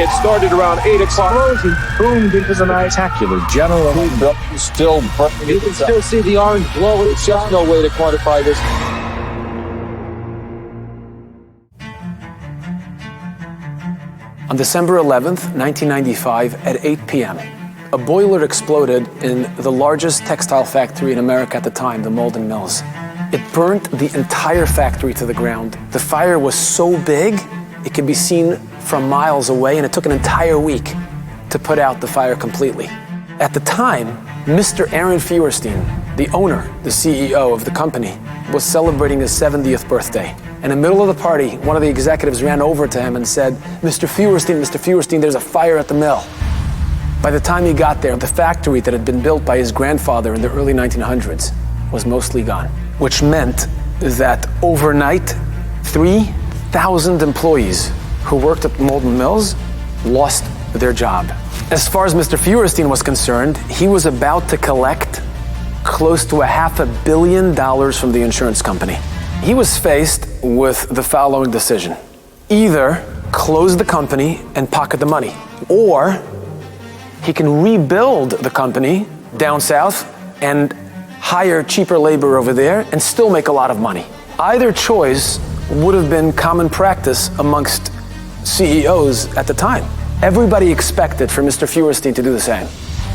It started around 8 o'clock. Explosion boomed into the night. Spectacular general. Still, You can still see the orange glow. there's just no way to quantify this. On December 11th, 1995, at 8 p.m., a boiler exploded in the largest textile factory in America at the time, the Maiden Mills. It burnt the entire factory to the ground. The fire was so big, it could be seen from miles away, and it took an entire week to put out the fire completely. At the time, Mr. Aaron Feuerstein, the owner, the CEO of the company, was celebrating his 70th birthday. In the middle of the party, one of the executives ran over to him and said, Mr. Feuerstein, there's a fire at the mill. By the time he got there, the factory that had been built by his grandfather in the early 1900s was mostly gone, which meant that overnight, 3,000 employees who worked at Maiden Mills lost their job. As far as Mr. Feuerstein was concerned, he was about to collect close to $500 million from the insurance company. He was faced with the following decision. Either close the company and pocket the money, or he can rebuild the company down south and hire cheaper labor over there and still make a lot of money. Either choice would have been common practice amongst CEOs at the time. Everybody expected for Mr. Feuerstein to do the same.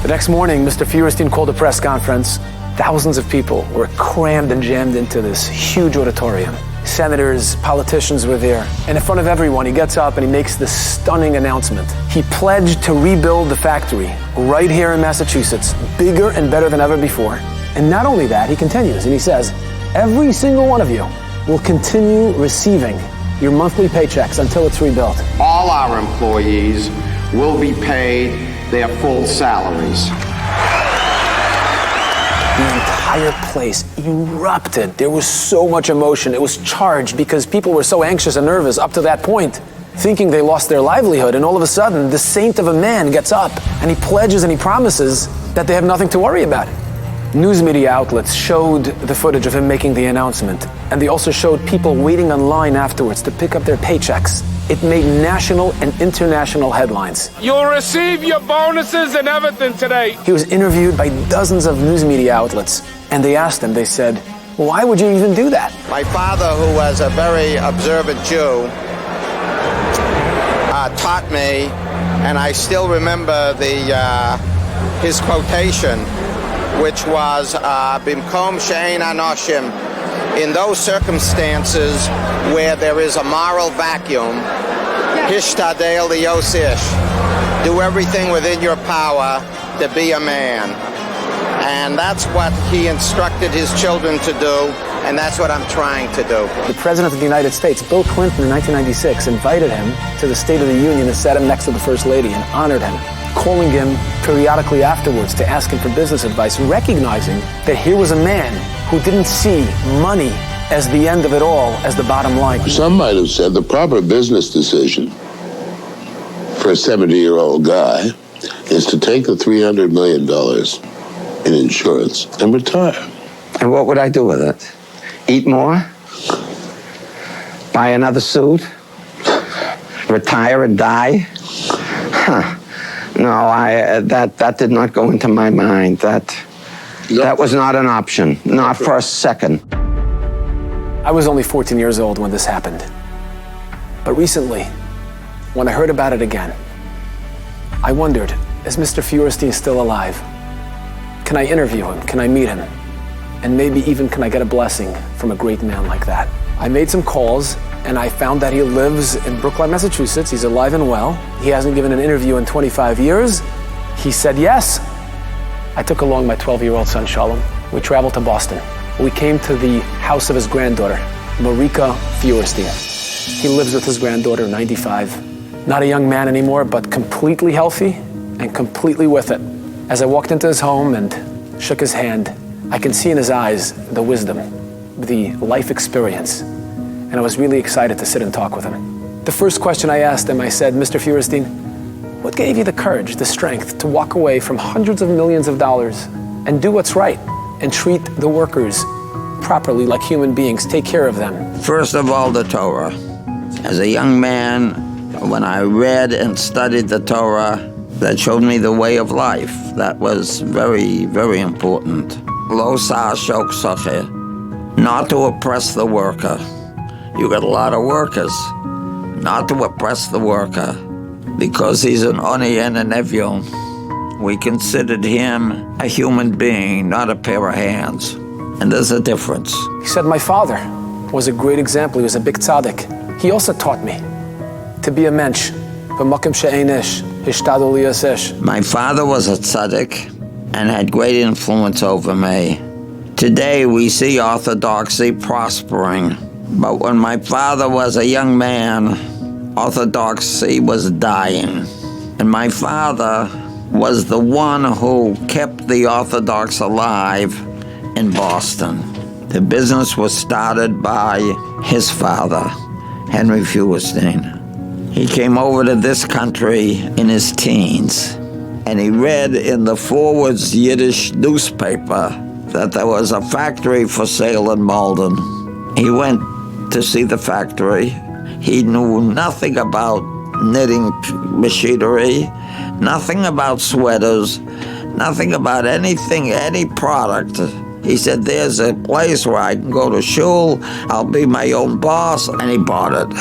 The next morning, Mr. Feuerstein called a press conference. Thousands of people were crammed and jammed into this huge auditorium. Senators, politicians were there. And in front of everyone, he gets up and he makes this stunning announcement. He pledged to rebuild the factory right here in Massachusetts, bigger and better than ever before. And not only that, he continues and he says, every single one of you will continue receiving your monthly paychecks until it's rebuilt. All our employees will be paid their full salaries. The entire place erupted. There was so much emotion. It was charged because people were so anxious and nervous up to that point, thinking they lost their livelihood. And all of a sudden, the saint of a man gets up and he pledges and he promises that they have nothing to worry about. News media outlets showed the footage of him making the announcement, and they also showed people waiting online afterwards to pick up their paychecks. It made national and international headlines. You'll receive your bonuses and everything today. He was interviewed by dozens of news media outlets, and they asked him, they said, why would you even do that? My father, who was a very observant Jew, taught me, and I still remember his quotation, which was, Bimkom she'ein anoshim, in those circumstances where there is a moral vacuum, hishtadel liyos ish, do everything within your power to be a man. And that's what he instructed his children to do, and that's what I'm trying to do. The President of the United States, Bill Clinton, in 1996, invited him to the State of the Union and sat him next to the First Lady and honored him, calling him periodically afterwards to ask him for business advice, recognizing that here was a man who didn't see money as the end of it all, as the bottom line. Some might have said the proper business decision for a 70-year-old guy is to take the $300 million in insurance and retire. And what would I do with it? Eat more? Buy another suit? Retire and die? Huh. No, that did not go into my mind. That was not an option, not for a second. I was only 14 years old when this happened. But recently, when I heard about it again, I wondered, is Mr. Feuerstein still alive? Can I interview him? Can I meet him? And maybe even can I get a blessing from a great man like that? I made some calls, and I found that he lives in Brookline, Massachusetts. He's alive and well. He hasn't given an interview in 25 years. He said yes. I took along my 12-year-old son, Shalom. We traveled to Boston. We came to the house of his granddaughter, Marika Feuerstein. He lives with his granddaughter, 95. Not a young man anymore, but completely healthy and completely with it. As I walked into his home and shook his hand, I can see in his eyes the wisdom, the life experience. And I was really excited to sit and talk with him. The first question I asked him, I said, Mr. Feuerstein, what gave you the courage, the strength to walk away from hundreds of millions of dollars and do what's right? and treat the workers properly like human beings, take care of them? First of all, the Torah. As a young man, when I read and studied the Torah, that showed me the way of life. That was very, very important. Lo sa shok soche, not to oppress the worker. You got a lot of workers. Not to oppress the worker, because he's an oni and an evion. We considered him a human being, not a pair of hands. And there's a difference. He said, my father was a great example. He was a big tzaddik. He also taught me to be a mensch. My father was a tzaddik and had great influence over me. Today we see orthodoxy prospering. But when my father was a young man, orthodoxy was dying. And my father was the one who kept the Orthodox alive in Boston. The business was started by his father, Henry Feuerstein. He came over to this country in his teens, and he read in the Forward's Yiddish newspaper that there was a factory for sale in Malden. He went to see the factory. He knew nothing about knitting machinery, nothing about sweaters, nothing about anything, any product. He said, there's a place where I can go to shul, I'll be my own boss, and he bought it.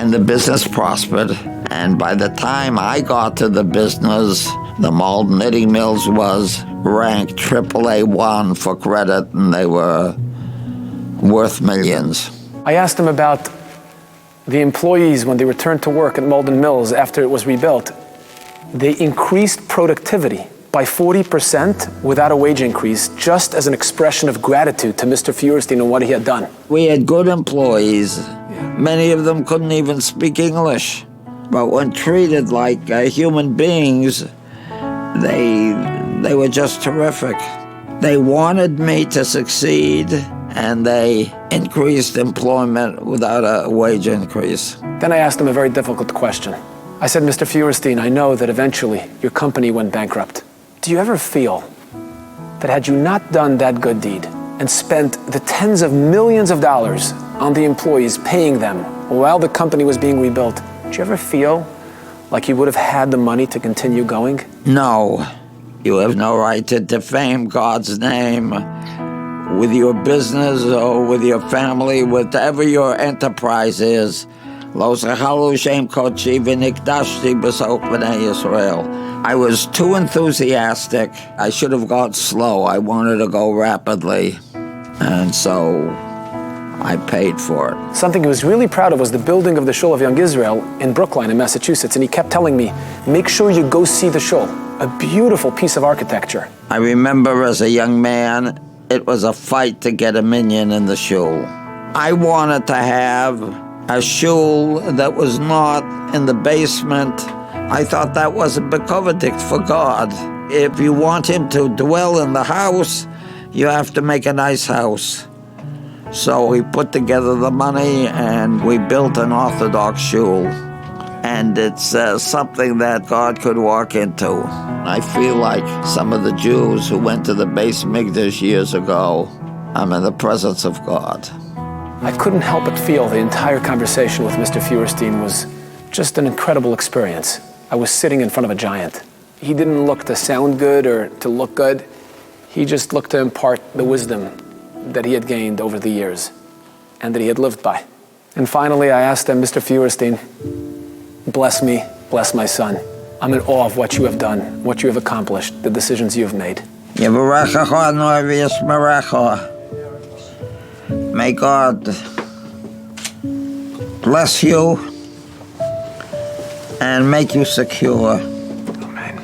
And the business prospered, and by the time I got to the business, the Malden Knitting Mills was ranked AAA1 for credit, and they were worth millions. I asked him about the employees when they returned to work at Malden Mills after it was rebuilt. They increased productivity by 40% without a wage increase, just as an expression of gratitude to Mr. Feuerstein and what he had done. We had good employees. Many of them couldn't even speak English. But when treated like human beings, they were just terrific. They wanted me to succeed, and they increased employment without a wage increase. Then I asked him a very difficult question. I said, Mr. Feuerstein, I know that eventually your company went bankrupt. Do you ever feel that had you not done that good deed and spent the tens of millions of dollars on the employees, paying them while the company was being rebuilt, did you ever feel like you would have had the money to continue going? No. You have no right to defame God's name with your business or with your family, whatever your enterprise is. I was too enthusiastic. I should have gone slow. I wanted to go rapidly. And so I paid for it. Something he was really proud of was the building of the Shul of Young Israel in Brookline in Massachusetts. And he kept telling me, make sure you go see the Shul. A beautiful piece of architecture. I remember as a young man, it was a fight to get a minyan in the shul. I wanted to have a shul that was not in the basement. I thought that was a bekovendict for God. If you want him to dwell in the house, you have to make a nice house. So we put together the money and we built an Orthodox shul. And it's something that God could walk into. I feel like some of the Jews who went to the Beis Mikdash years ago, I'm in the presence of God. I couldn't help but feel the entire conversation with Mr. Feuerstein was just an incredible experience. I was sitting in front of a giant. He didn't look to sound good or to look good. He just looked to impart the wisdom that he had gained over the years and that he had lived by. And finally, I asked him, Mr. Feuerstein, bless me, bless my son. I'm in awe of what you have done, what you have accomplished, the decisions you have made. May God bless you and make you secure. Amen.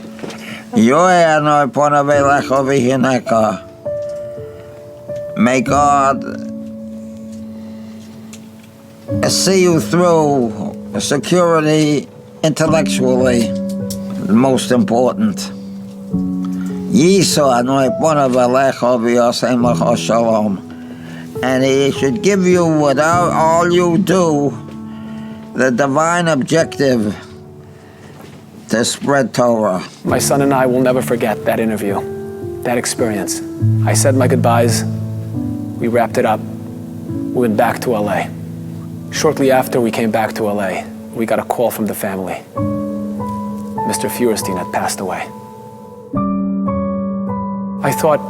May God see you through security intellectually, most important. And he should give you, without all you do, the divine objective to spread Torah. My son and I will never forget that interview. that experience. I said my goodbyes, we wrapped it up, we went back to LA. Shortly after we came back to LA, we got a call from the family. Mr. Feuerstein had passed away. I thought,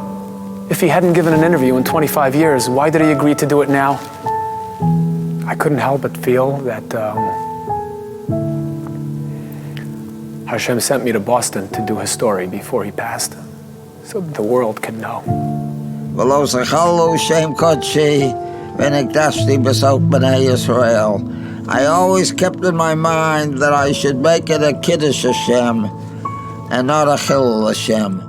if he hadn't given an interview in 25 years, why did he agree to do it now? I couldn't help but feel that Hashem sent me to Boston to do his story before he passed, so that the world could know. ולא זכרנו שם קודשי ונקדשתי בסוף בני ישראל. I always kept in my mind that I should make it a Kiddush Hashem and not a Chillul Hashem.